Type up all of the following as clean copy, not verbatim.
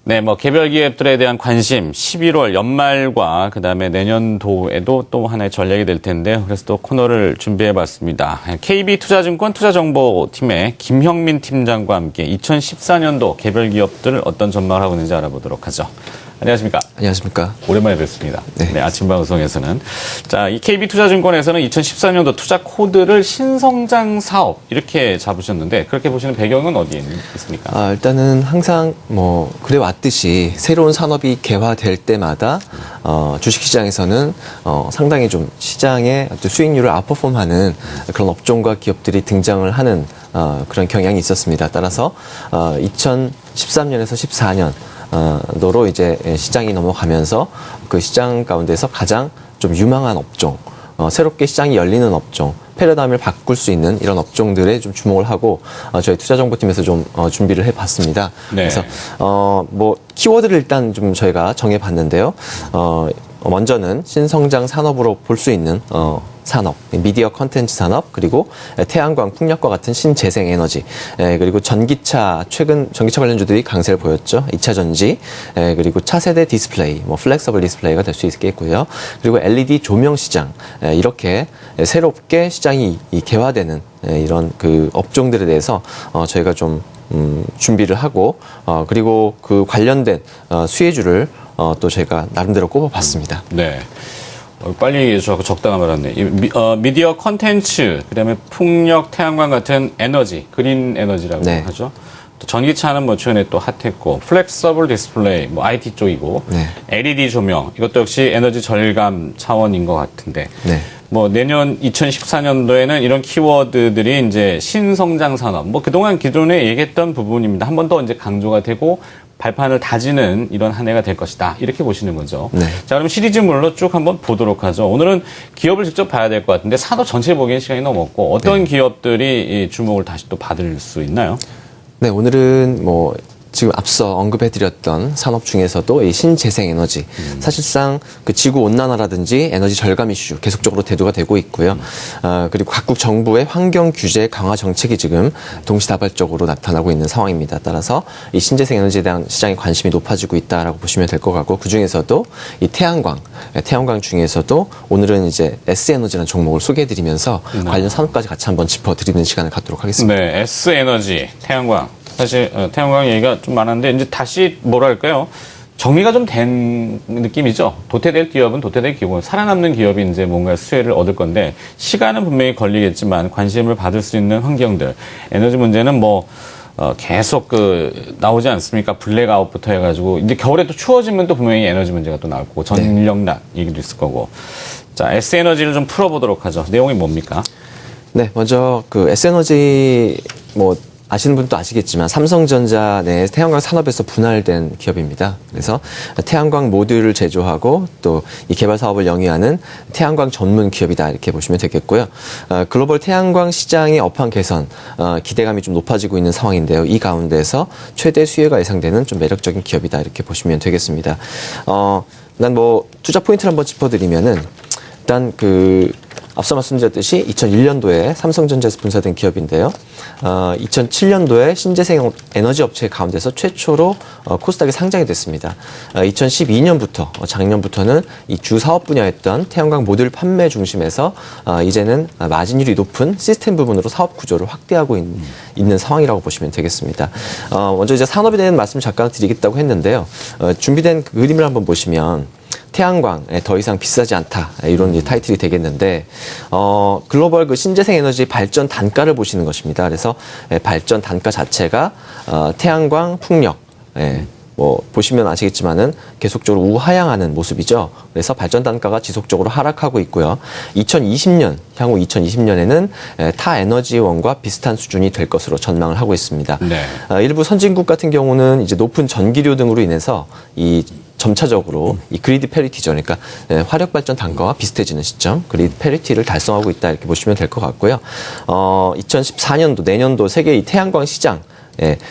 네, 뭐 개별 기업들에 대한 관심 11월 연말과 그다음에 내년도에도 또 하나의 전략이 될 텐데요. 그래서 또 코너를 준비해봤습니다. KB투자증권 투자정보팀의 김형민 팀장과 함께 2014년도 개별 기업들 어떤 전망을 하고 있는지 알아보도록 하죠. 안녕하십니까? 안녕하십니까? 오랜만에 뵙습니다. 네. 아침 방송에서는. 자, 이 KB투자증권에서는 2014년도 투자 코드를 신성장 사업 이렇게 잡으셨는데 그렇게 보시는 배경은 어디에 있습니까? 일단은 항상 그래 왔듯이 새로운 산업이 개화될 때마다 주식시장에서는 상당히 좀 시장의 수익률을 아웃퍼폼하는 그런 업종과 기업들이 등장을 하는 그런 경향이 있었습니다. 따라서 2013년에서 14년 도로 이제 시장이 넘어가면서 그 시장 가운데서 가장 좀 유망한 업종, 새롭게 시장이 열리는 업종, 패러다임을 바꿀 수 있는 이런 업종들에 좀 주목을 하고 저희 투자정보팀에서 좀 준비를 해봤습니다. 네. 그래서 키워드를 일단 좀 저희가 정해봤는데요. 먼저는 신성장 산업으로 볼 수 있는 산업, 미디어 컨텐츠 산업, 그리고 태양광, 풍력과 같은 신재생 에너지, 그리고 전기차, 최근 전기차 관련주들이 강세를 보였죠. 2차 전지, 그리고 차세대 디스플레이, 플렉서블 디스플레이가 될 수 있겠고요. 그리고 LED 조명 시장, 이렇게 새롭게 시장이 개화되는 이런 그 업종들에 대해서 저희가 좀 준비를 하고, 그리고 그 관련된 수혜주를 또 저희가 나름대로 꼽아봤습니다. 네. 빨리 적다가 말았네. 미디어 컨텐츠, 그다음에 풍력, 태양광 같은 에너지, 그린 에너지라고 네. 하죠. 또 전기차는 최근에 또 핫했고, 플렉서블 디스플레이, IT 쪽이고, 네. LED 조명, 이것도 역시 에너지 절감 차원인 것 같은데, 네. 내년 2014년도에는 이런 키워드들이 이제 신성장 산업, 그동안 기존에 얘기했던 부분입니다. 한 번 더 이제 강조가 되고, 발판을 다지는 이런 한 해가 될 것이다. 이렇게 보시는 거죠. 네. 자, 그럼 시리즈물로 쭉 한번 보도록 하죠. 오늘은 기업을 직접 봐야 될 것 같은데 산업 전체 보기엔 시간이 너무 없고 어떤 네. 기업들이 이 주목을 다시 또 받을 수 있나요? 네, 오늘은 지금 앞서 언급해드렸던 산업 중에서도 이 신재생 에너지, 사실상 그 지구 온난화라든지 에너지 절감 이슈 계속적으로 대두가 되고 있고요. 그리고 각국 정부의 환경 규제 강화 정책이 지금 동시다발적으로 나타나고 있는 상황입니다. 따라서 이 신재생 에너지에 대한 시장의 관심이 높아지고 있다라고 보시면 될 것 같고, 그 중에서도 이 태양광 중에서도 오늘은 이제 S에너지라는 종목을 소개해드리면서 관련 산업까지 같이 한번 짚어드리는 시간을 갖도록 하겠습니다. 네, S에너지, 태양광. 사실 태양광 얘기가 좀 많은데 이제 다시 뭐랄까요? 정리가 좀 된 느낌이죠. 도태될 기업은 도태될 기업은 살아남는 기업이 이제 뭔가 수혜를 얻을 건데 시간은 분명히 걸리겠지만 관심을 받을 수 있는 환경들, 에너지 문제는 계속 나오지 않습니까? 블랙아웃부터 해가지고 이제 겨울에 또 추워지면 또 분명히 에너지 문제가 또 나올 거고 전력난 얘기도 있을 거고. 자, S에너지를 좀 풀어보도록 하죠. 내용이 뭡니까? 네, 먼저 그 S에너지 아시는 분도 아시겠지만 삼성전자 내 태양광 산업에서 분할된 기업입니다. 그래서 태양광 모듈을 제조하고 또 이 개발 사업을 영위하는 태양광 전문 기업이다 이렇게 보시면 되겠고요. 글로벌 태양광 시장의 업황 개선 기대감이 좀 높아지고 있는 상황인데요. 이 가운데서 최대 수혜가 예상되는 좀 매력적인 기업이다 이렇게 보시면 되겠습니다. 일단 투자 포인트를 한번 짚어드리면은 일단 앞서 말씀드렸듯이 2001년도에 삼성전자에서 분사된 기업인데요. 2007년도에 신재생 에너지 업체 가운데서 최초로 코스닥에 상장이 됐습니다. 2012년부터 작년부터는 이 주 사업 분야였던 태양광 모듈 판매 중심에서 이제는 마진율이 높은 시스템 부분으로 사업 구조를 확대하고 있는 상황이라고 보시면 되겠습니다. 먼저 이제 산업에 대한 말씀 잠깐 드리겠다고 했는데요. 준비된 그림을 한번 보시면 태양광에 더 이상 비싸지 않다 이런 타이틀이 되겠는데 글로벌 그 신재생 에너지 발전 단가를 보시는 것입니다. 그래서 발전 단가 자체가 태양광, 풍력 보시면 아시겠지만은 계속적으로 우하향하는 모습이죠. 그래서 발전 단가가 지속적으로 하락하고 있고요. 향후 2020년에는 타 에너지원과 비슷한 수준이 될 것으로 전망을 하고 있습니다. 네. 일부 선진국 같은 경우는 이제 높은 전기료 등으로 인해서 점차적으로 이 그리드 패리티죠. 그러니까 화력 발전 단가와 비슷해지는 시점, 그리드 패리티를 달성하고 있다 이렇게 보시면 될 것 같고요. 2014년도 내년도 세계 이 태양광 시장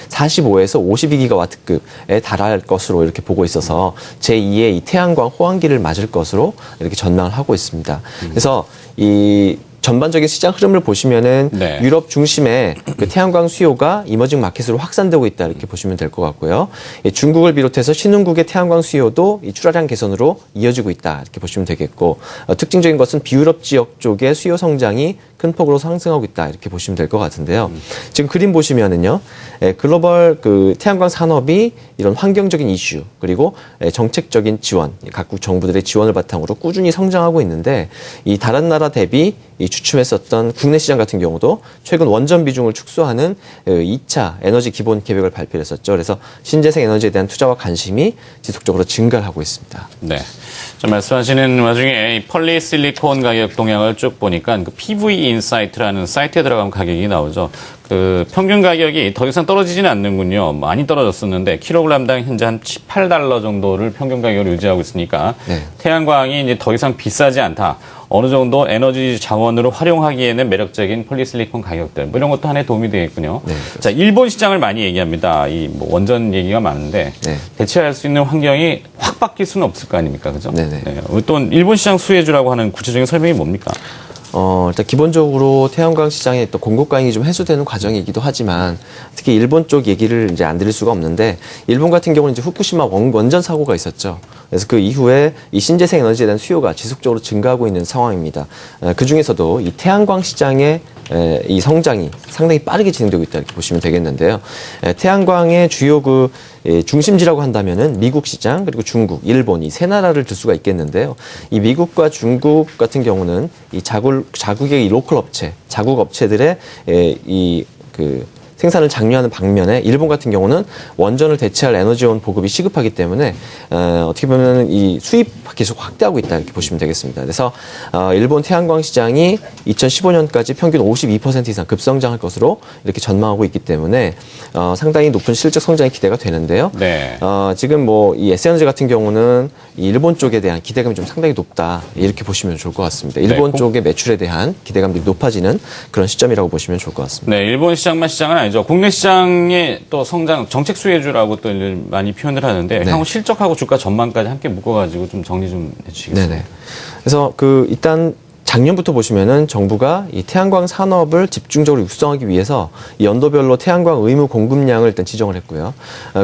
45에서 52기가와트급에 달할 것으로 이렇게 보고 있어서 제2의 이 태양광 호황기를 맞을 것으로 이렇게 전망을 하고 있습니다. 그래서 이 전반적인 시장 흐름을 보시면은 네. 유럽 중심의 그 태양광 수요가 이머징 마켓으로 확산되고 있다 이렇게 보시면 될 것 같고요. 중국을 비롯해서 신흥국의 태양광 수요도 이 출하량 개선으로 이어지고 있다 이렇게 보시면 되겠고 특징적인 것은 비유럽 지역 쪽의 수요 성장이 큰 폭으로 상승하고 있다 이렇게 보시면 될 것 같은데요. 지금 그림 보시면은요, 글로벌 그 태양광 산업이 이런 환경적인 이슈 그리고 정책적인 지원, 각국 정부들의 지원을 바탕으로 꾸준히 성장하고 있는데 이 다른 나라 대비 이 주춤했었던 국내 시장 같은 경우도 최근 원전 비중을 축소하는 2차 에너지 기본 계획을 발표했었죠. 그래서 신재생 에너지에 대한 투자와 관심이 지속적으로 증가를 하고 있습니다. 네. 자, 말씀하시는 와중에 이 폴리실리콘 가격 동향을 쭉 보니까 그 PV 인사이트라는 사이트에 들어가면 가격이 나오죠. 그 평균 가격이 더 이상 떨어지지는 않는군요. 많이 떨어졌었는데 킬로그램당 현재 한 18달러 정도를 평균 가격으로 유지하고 있으니까 네. 태양광이 이제 더 이상 비싸지 않다. 어느 정도 에너지 자원으로 활용하기에는 매력적인 폴리실리콘 가격들 뭐 이런 것도 하나의 도움이 되겠군요. 네, 자, 일본 시장을 많이 얘기합니다. 이 뭐 원전 얘기가 많은데 네. 대체할 수 있는 환경이 확 바뀔 수는 없을 거 아닙니까, 그죠? 네네. 네. 또 일본 시장 수혜주라고 하는 구체적인 설명이 뭡니까? 일단 기본적으로 태양광 시장의 또 공급 과잉이 좀 해소되는 과정이기도 하지만 특히 일본 쪽 얘기를 이제 안 드릴 수가 없는데 일본 같은 경우는 이제 후쿠시마 원전 사고가 있었죠. 그래서 그 이후에 이 신재생 에너지에 대한 수요가 지속적으로 증가하고 있는 상황입니다. 그 중에서도 이 태양광 시장의 이 성장이 상당히 빠르게 진행되고 있다 이렇게 보시면 되겠는데요. 태양광의 주요 그 중심지라고 한다면은 미국 시장 그리고 중국, 일본 이 세 나라를 들 수가 있겠는데요. 이 미국과 중국 같은 경우는 이 자국의 이 로컬 업체, 자국 업체들의 생산을 장려하는 방면에 일본 같은 경우는 원전을 대체할 에너지원 보급이 시급하기 때문에 어떻게 보면 이 수입 계속 확대하고 있다 이렇게 보시면 되겠습니다. 그래서 일본 태양광 시장이 2015년까지 평균 52% 이상 급성장할 것으로 이렇게 전망하고 있기 때문에 상당히 높은 실적 성장이 기대가 되는데요. 네. 지금 뭐 이 S에너지 같은 경우는 이 일본 쪽에 대한 기대감이 좀 상당히 높다 이렇게 보시면 좋을 것 같습니다. 일본 네. 쪽의 매출에 대한 기대감들이 높아지는 그런 시점이라고 보시면 좋을 것 같습니다. 네, 일본 시장만 시장은 아니죠. 국내 시장의 또 성장, 정책 수혜주라고 또 많이 표현을 하는데 네. 향후 실적하고 주가 전망까지 함께 묶어가지고 좀 정리 좀 해주시겠습니까? 네네. 그래서 일단 작년부터 보시면은 정부가 이 태양광 산업을 집중적으로 육성하기 위해서 이 연도별로 태양광 의무 공급량을 일단 지정을 했고요.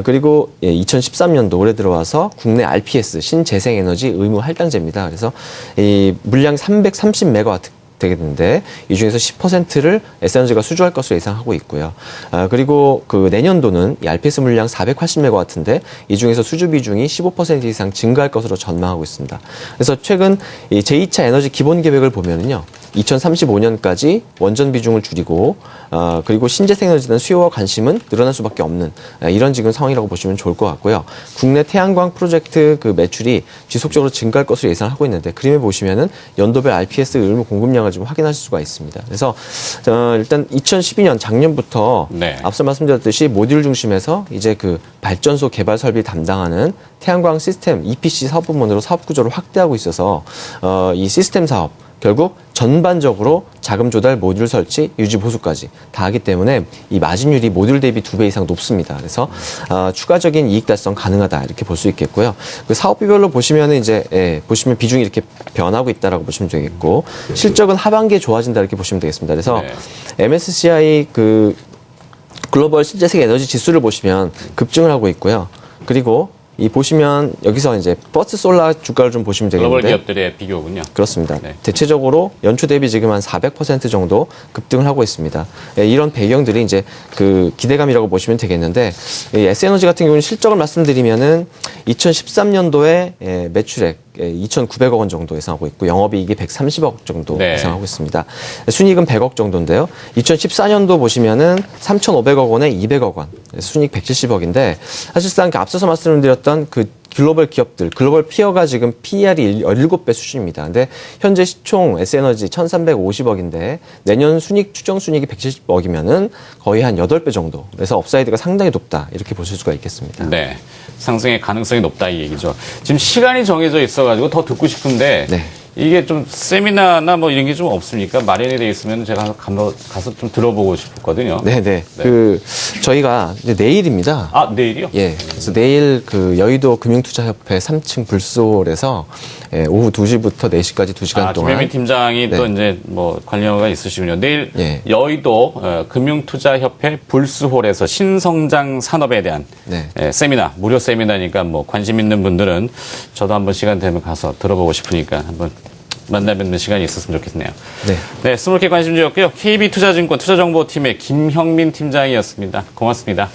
그리고 2013년도 올해 들어와서 국내 RPS 신재생에너지 의무 할당제입니다. 그래서 이 물량 330메가와트 되겠는데 이 중에서 10%를 S에너지가 수주할 것으로 예상하고 있고요. 그리고 그 내년도는 이 RPS 물량 480메가와트인데 이 중에서 수주 비중이 15% 이상 증가할 것으로 전망하고 있습니다. 그래서 최근 이 제2차 에너지 기본 계획을 보면은요. 2035년까지 원전 비중을 줄이고 그리고 신재생 에너지에 대한 수요와 관심은 늘어날 수밖에 없는 이런 지금 상황이라고 보시면 좋을 것 같고요. 국내 태양광 프로젝트 그 매출이 지속적으로 증가할 것으로 예상하고 있는데 그림에 보시면은 연도별 RPS 의무 공급량을 좀 확인하실 수가 있습니다. 그래서 일단 2012년 작년부터 네. 앞서 말씀드렸듯이 모듈 중심에서 이제 그 발전소 개발 설비 담당하는 태양광 시스템 EPC 사업 부문으로 사업 구조를 확대하고 있어서 이 시스템 사업 결국 전반적으로 자금 조달, 모듈 설치, 유지 보수까지 다 하기 때문에 이 마진율이 모듈 대비 2배 이상 높습니다. 그래서 추가적인 이익 달성 가능하다 이렇게 볼 수 있겠고요. 그 사업비별로 보시면은 이제 보시면 비중이 이렇게 변하고 있다라고 보시면 되겠고 실적은 하반기에 좋아진다 이렇게 보시면 되겠습니다. 그래서 네. MSCI 그 글로벌 신재생 에너지 지수를 보시면 급증을 하고 있고요. 그리고 이 보시면 여기서 이제 버스 솔라 주가를 좀 보시면 되겠는데 글로벌 기업들의 비교군요. 그렇습니다. 네. 대체적으로 연초 대비 지금 한 400% 정도 급등을 하고 있습니다. 이런 배경들이 이제 그 기대감이라고 보시면 되겠는데 S에너지 같은 경우는 실적을 말씀드리면은 2013년도에 매출액 2,900억 원 정도 예상하고 있고 영업이익이 130억 정도 네. 예상하고 있습니다. 순이익은 100억 정도인데요. 2014년도 보시면은 3,500억 원에 200억 원, 순이익 170억인데 사실상 앞서서 말씀드렸던 그 글로벌 기업들, 글로벌 피어가 지금 PER이 17배 수준입니다. 근데 현재 시총 S에너지 1,350억인데 내년 순익 추정 순익이 170억이면은 거의 한 8배 정도. 그래서 업사이드가 상당히 높다. 이렇게 보실 수가 있겠습니다. 네. 상승의 가능성이 높다 이 얘기죠. 지금 시간이 정해져 있어가지고 더 듣고 싶은데 네. 이게 좀 세미나나 뭐 이런 게 좀 없습니까? 마련이 돼 있으면 제가 가서 좀 들어보고 싶었거든요. 네네. 저희가 이제 내일입니다. 아, 내일이요? 예. 그래서 내일 그 여의도 금융투자협회 3층 불솔에서 오후 2시부터 4시까지 2시간 동안. 김혜민 팀장이 네. 또 이제 뭐 관여가 있으시군요. 내일 예. 여의도 금융투자협회 불스홀에서 신성장 산업에 대한 네. 세미나, 무료 세미나니까 뭐 관심 있는 분들은 저도 한번 시간 되면 가서 들어보고 싶으니까 한번 만나 뵙는 시간이 있었으면 좋겠네요. 네. 네, 스몰캡 관심주였고요. KB투자증권 투자정보팀의 김형민 팀장이었습니다. 고맙습니다.